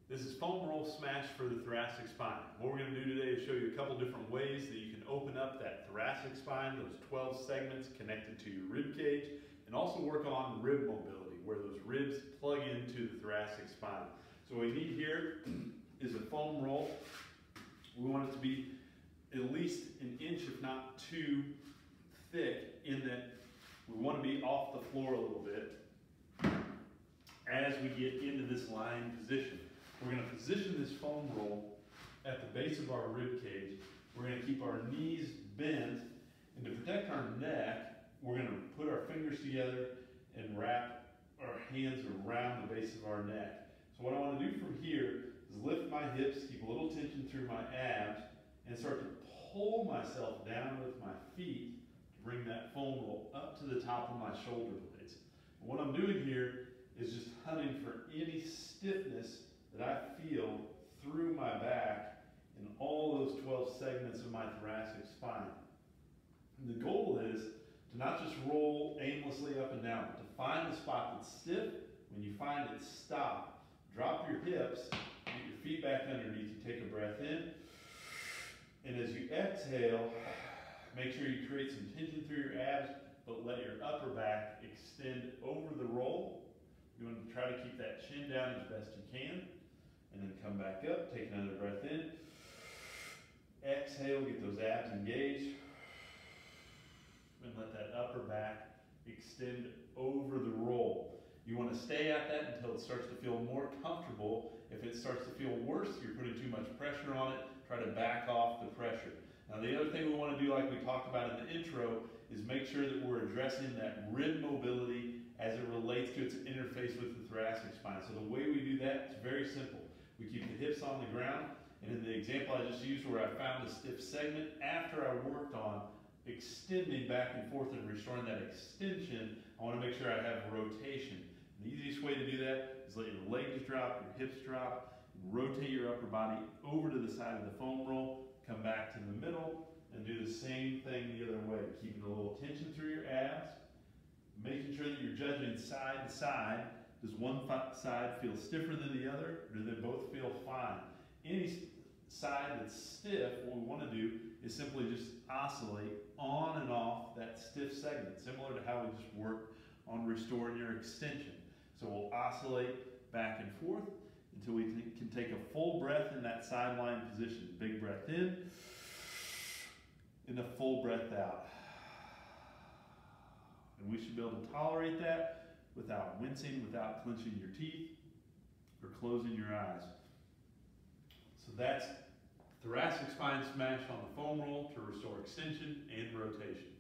This is foam roll smash for the thoracic spine. What we're going to do today is show you a couple different ways that you can open up that thoracic spine, those 12 segments connected to your rib cage, and also work on rib mobility, where those ribs plug into the thoracic spine. So what we need here is a foam roll. We want it to be at least an inch, if not two, thick, in that we want to be off the floor a little bit as we get into this lying position. We're going to position this foam roll at the base of our rib cage. We're going to keep our knees bent, and to protect our neck, we're going to put our fingers together and wrap our hands around the base of our neck. So what I want to do from here is lift my hips, keep a little tension through my abs, and start to pull myself down with my feet to bring that foam roll up to the top of my shoulder blades. And what I'm doing here is just hunting for any stiffness that I feel through my back in all those 12 segments of my thoracic spine. And the goal is to not just roll aimlessly up and down, but to find the spot that's stiff. When you find it, stop. Drop your hips, get your feet back underneath you, take a breath in. And as you exhale, make sure you create some tension through your abs, but let your upper back extend over the roll. You want to try to keep that chin down as best you can. And then come back up, take another breath in. Exhale, get those abs engaged. And let that upper back extend over the roll. You want to stay at that until it starts to feel more comfortable. If it starts to feel worse, you're putting too much pressure on it, try to back off the pressure. Now the other thing we want to do, like we talked about in the intro, is make sure that we're addressing that rib mobility as it relates to its interface with the thoracic spine. So the way we do that is very simple. We keep the hips on the ground, and in the example I just used where I found a stiff segment, after I worked on extending back and forth and restoring that extension, I want to make sure I have rotation. The easiest way to do that is let your legs drop, your hips drop, rotate your upper body over to the side of the foam roll, come back to the middle, and do the same thing the other way. Keeping a little tension through your abs, making sure that you're judging side to side. Does one side feel stiffer than the other, or do they both feel fine? Any side that's stiff, what we want to do is simply just oscillate on and off that stiff segment, similar to how we just worked on restoring your extension. So we'll oscillate back and forth until we can take a full breath in that sideline position. Big breath in, and a full breath out. And we should be able to tolerate that without wincing, without clenching your teeth, or closing your eyes. So that's thoracic spine smash on the foam roll to restore extension and rotation.